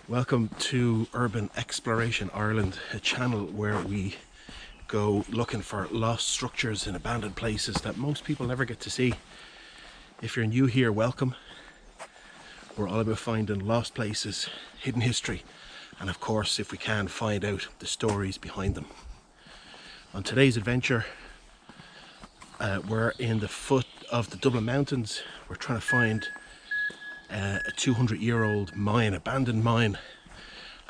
Welcome to Urban Exploration Ireland, a channel where we go looking for lost structures and abandoned places that most people never get to see. If you're new here, welcome. We're all about finding lost places, hidden history, and of course, if we can, find out the stories behind them. On today's adventure, we're in the foot of the Dublin mountains. We're trying to find a 200-year-old mine, abandoned mine,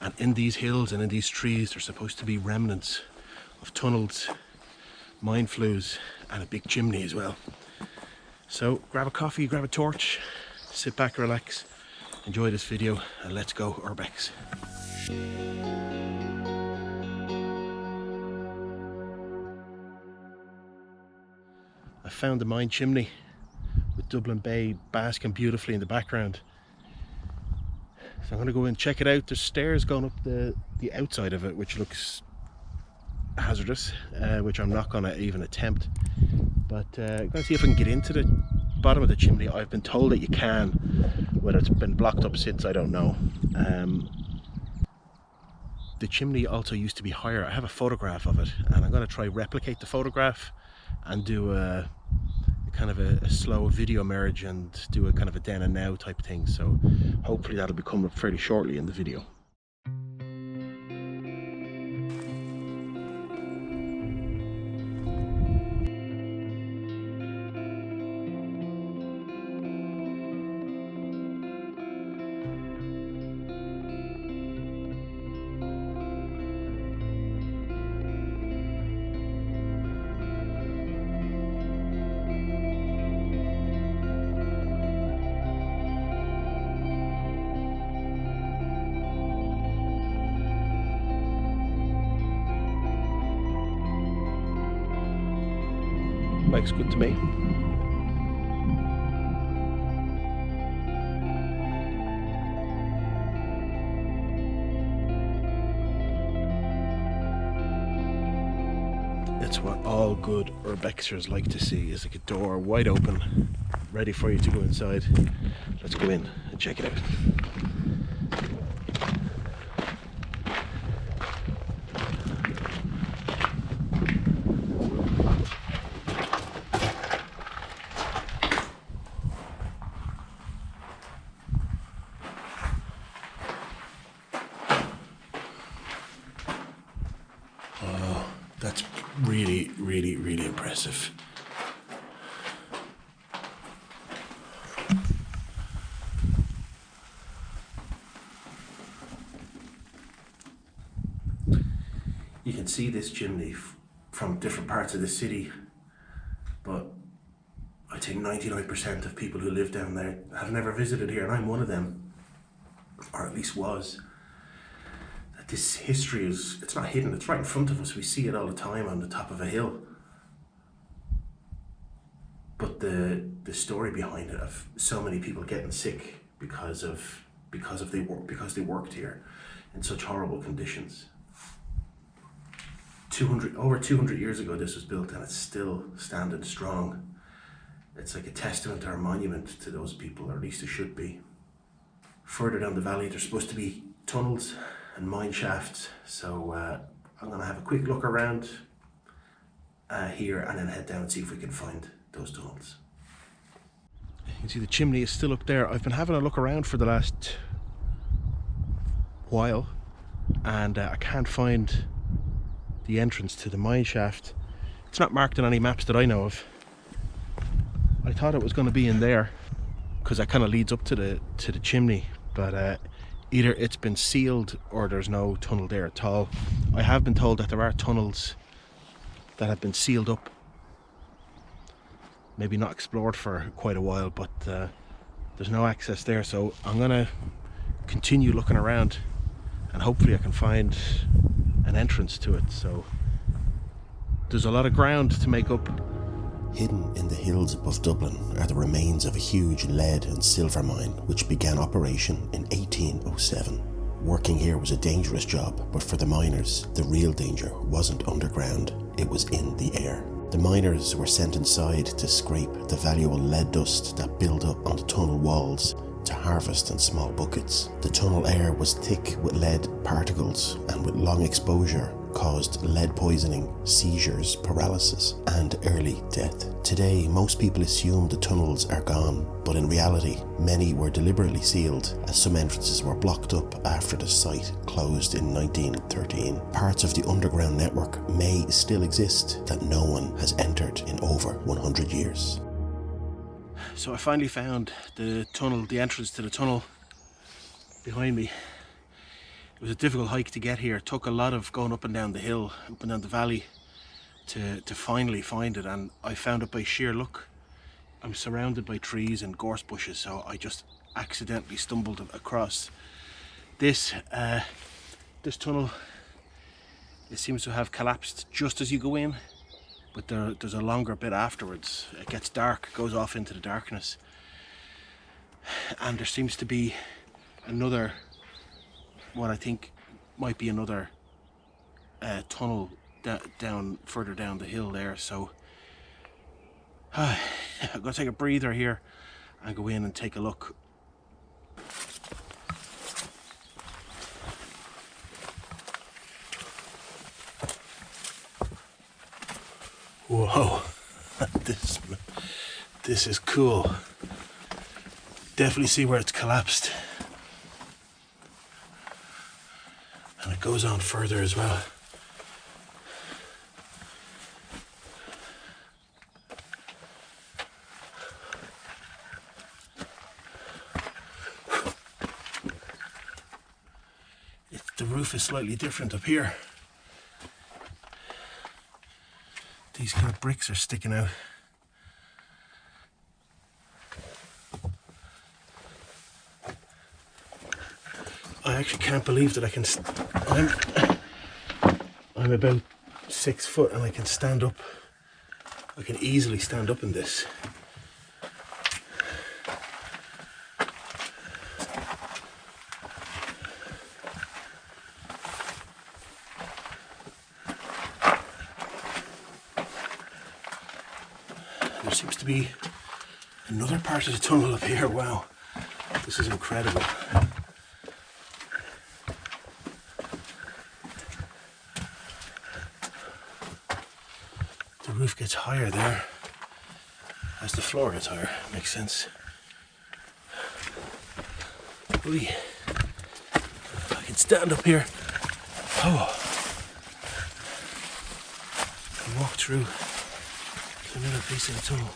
and in these hills and in these trees there's supposed to be remnants of tunnels, mine flues, and a big chimney as well. So grab a coffee, grab a torch, sit back, relax, enjoy this video, and let's go urbex. I found the mine chimney with Dublin Bay basking beautifully in the background. So I'm going to go in and check it out. There's stairs going up the outside of it, which looks hazardous, which I'm not going to even attempt. But I'm going to see if I can get into the bottom of the chimney. I've been told that you can. Whether it's been blocked up since, I don't know. The chimney also used to be higher. I have a photograph of it, and I'm going to try replicate the photograph and do a kind of a slow video merge and do a kind of a then and now type thing. So hopefully that'll be coming up fairly shortly in the video. Looks good to me. That's what all good urbexers like to see, is like a door wide open, ready for you to go inside. Let's go in and check it out. That's really impressive. You can see this chimney from different parts of the city, but I think 99% of people who live down there have never visited here, and I'm one of them, or at least was. This history it's not hidden, it's right in front of us. We see it all the time on the top of a hill. But the story behind it of so many people getting sick because they worked here in such horrible conditions. Over 200 years ago this was built, and it's still standing strong. It's like a testament or a monument to those people, or at least it should be. Further down the valley there's supposed to be tunnels and mine shafts, so I'm going to have a quick look around here and then head down and see if we can find those tunnels. You can see the chimney is still up there. I've been having a look around for the last while, and I can't find the entrance to the mine shaft. It's not marked on any maps that I know of. I thought it was going to be in there because that kind of leads up to the chimney, but either it's been sealed or there's no tunnel there at all. I have been told that there are tunnels that have been sealed up, maybe not explored for quite a while, but there's no access there. So I'm gonna continue looking around and hopefully I can find an entrance to it. So there's a lot of ground to make up. Hidden in the hills above Dublin are the remains of a huge lead and silver mine which began operation in 1807. Working here was a dangerous job, but for the miners, the real danger wasn't underground, it was in the air. The miners were sent inside to scrape the valuable lead dust that built up on the tunnel walls to harvest in small buckets. The tunnel air was thick with lead particles, and with long exposure caused lead poisoning, seizures, paralysis, and early death. Today, most people assume the tunnels are gone, but in reality, many were deliberately sealed as some entrances were blocked up after the site closed in 1913. Parts of the underground network may still exist that no one has entered in over 100 years. So I finally found the tunnel, the entrance to the tunnel behind me. It was a difficult hike to get here. It took a lot of going up and down the hill, up and down the valley to finally find it, and I found it by sheer luck. I'm surrounded by trees and gorse bushes, so I just accidentally stumbled across this. This tunnel, it seems to have collapsed just as you go in, but there's a longer bit afterwards. It gets dark, goes off into the darkness, and there seems to be another, what I think might be another tunnel down further down the hill there. So I'm gonna take a breather here and go in and take a look. Whoa, this is cool. Definitely see where it's collapsed. And it goes on further as well. The roof is slightly different up here. These kind of bricks are sticking out. I actually can't believe that I can. I'm about 6 foot and I can stand up. I can easily stand up in this. There seems to be another part of the tunnel up here. Wow, this is incredible. The roof gets higher there as the floor gets higher. Makes sense. Ooh. I can stand up here. Oh, and walk through to another piece of the tunnel.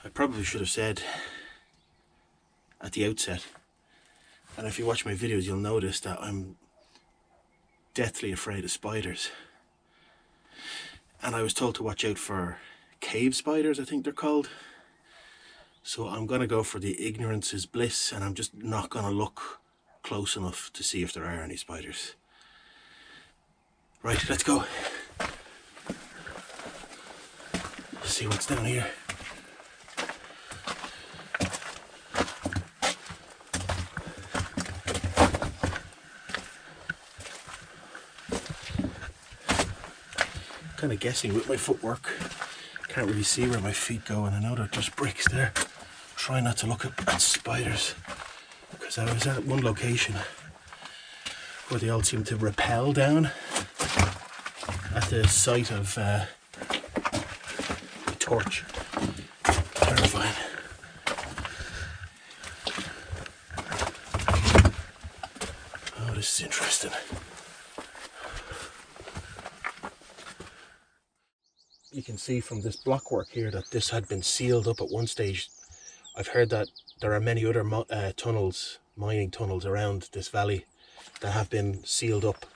I probably should have said at the outset, and if you watch my videos you'll notice that I'm deathly afraid of spiders, and I was told to watch out for cave spiders, I think they're called. So I'm gonna go for the ignorance is bliss, and I'm just not gonna look close enough to see if there are any spiders. Right, let's go. See what's down here. Kind of guessing with my footwork. Can't really see where my feet go, and I know they're just bricks there. Try not to look at spiders, because I was at one location where they all seem to rappel down at the sight of a torch. Terrifying. Oh, this is interesting. You can see from this blockwork here that this had been sealed up at one stage. I've heard that there are many other mining tunnels around this valley that have been sealed up.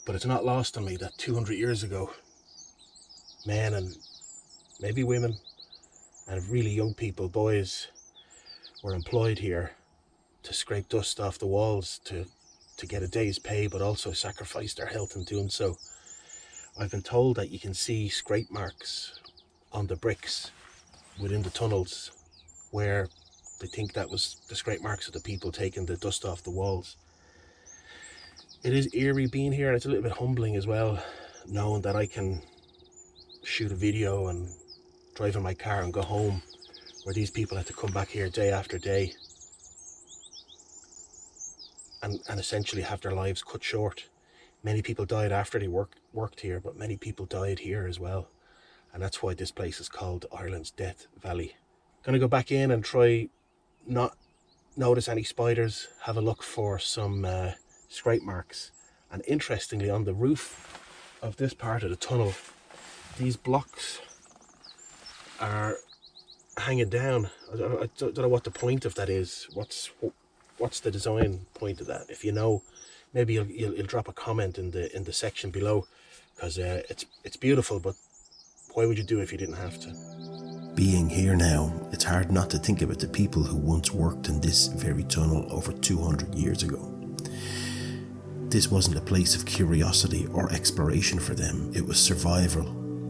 But it's not lost on me that 200 years ago, men and maybe women and really young people, boys, were employed here to scrape dust off the walls to get a day's pay, but also sacrifice their health in doing so. I've been told that you can see scrape marks on the bricks within the tunnels where they think that was the scrape marks of the people taking the dust off the walls. It is eerie being here, and it's a little bit humbling as well, knowing that I can shoot a video and drive in my car and go home, where these people had to come back here day after day and essentially have their lives cut short. Many people died after they worked here, but many people died here as well. And that's why this place is called Ireland's Death Valley. Gonna go back in and try not notice any spiders, have a look for some scrape marks. And interestingly, on the roof of this part of the tunnel, these blocks are hanging down. I don't know what the point of that is. What's the design point of that? If you know, maybe you'll drop a comment in the section below, because it's beautiful, but why would you do it if you didn't have to? Being here now, it's hard not to think about the people who once worked in this very tunnel over 200 years ago. This wasn't a place of curiosity or exploration for them, it was survival.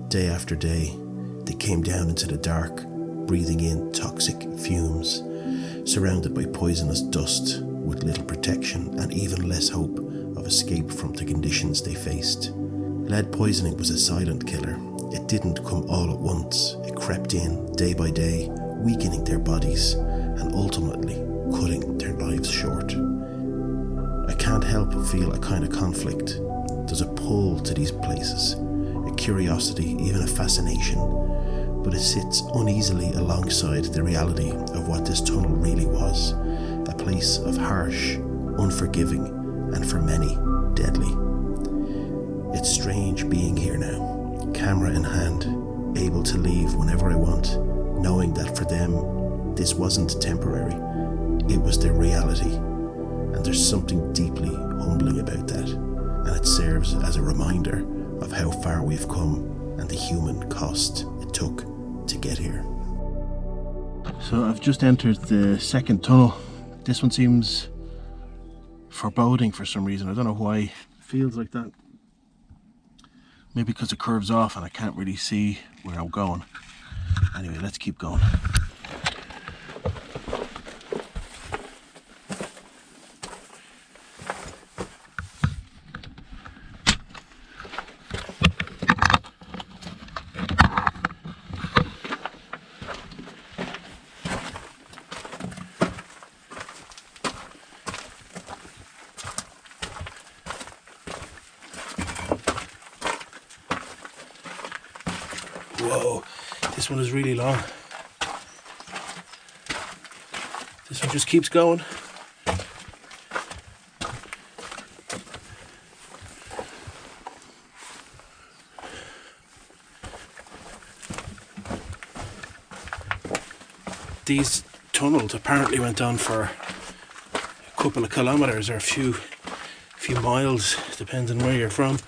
Day after day, they came down into the dark, breathing in toxic fumes, surrounded by poisonous dust, with little protection and even less hope of escape from the conditions they faced. Lead poisoning was a silent killer. It didn't come all at once. It crept in day by day, weakening their bodies and ultimately cutting their lives short. I can't help but feel a kind of conflict. There's a pull to these places, a curiosity, even a fascination, but it sits uneasily alongside the reality of what this tunnel really was, a place of harsh, unforgiving, and for many, deadly. It's strange being here now, camera in hand, able to leave whenever I want, knowing that for them, this wasn't temporary, it was their reality. And there's something deeply humbling about that, and it serves as a reminder of how far we've come and the human cost it took to get here. So I've just entered the second tunnel. This one seems foreboding for some reason. I don't know why it feels like that. Maybe because it curves off and I can't really see where I'm going. Anyway, let's keep going. Whoa, this one is really long. This one just keeps going. These tunnels apparently went on for a couple of kilometers or a few miles, depending where you're from.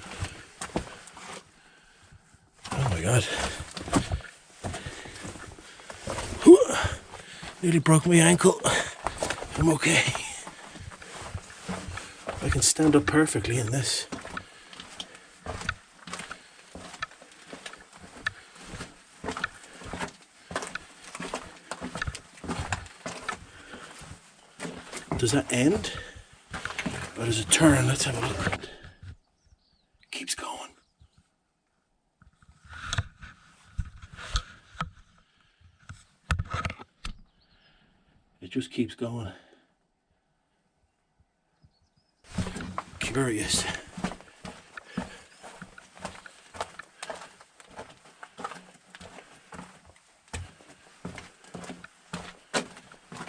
Oh my god. Nearly broke my ankle. I'm okay. I can stand up perfectly in this. Does that end? Or does it turn? Let's have a look. It keeps going. It just keeps going. Curious.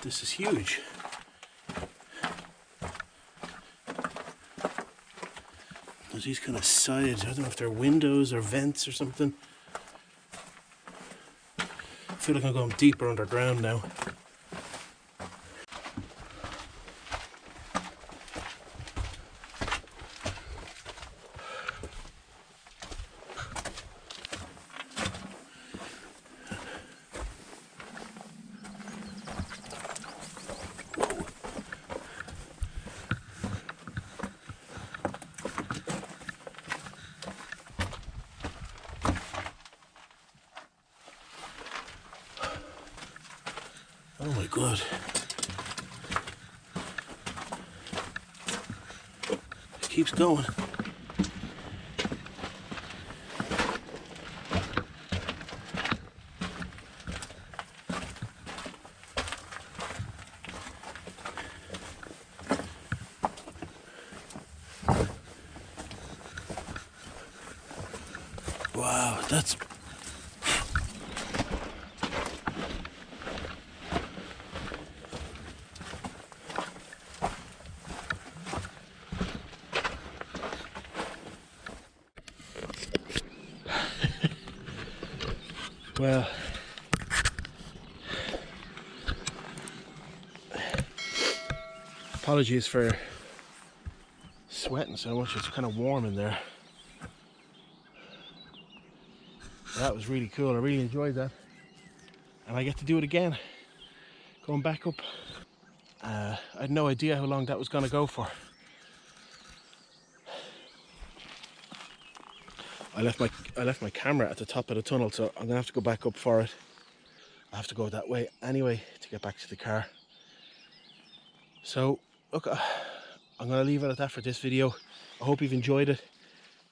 This is huge. There's these kind of sides. I don't know if they're windows or vents or something. I feel like I'm going deeper underground now. Oh my god. just keeps going. Wow, that's... Well, apologies for sweating so much, it's kind of warm in there. That was really cool, I really enjoyed that. And I get to do it again, going back up. I had no idea how long that was going to go for. I left my camera at the top of the tunnel, so I'm gonna have to go back up for it. I have to go that way anyway to get back to the car. So look, I'm gonna leave it at that for this video. I hope you've enjoyed it.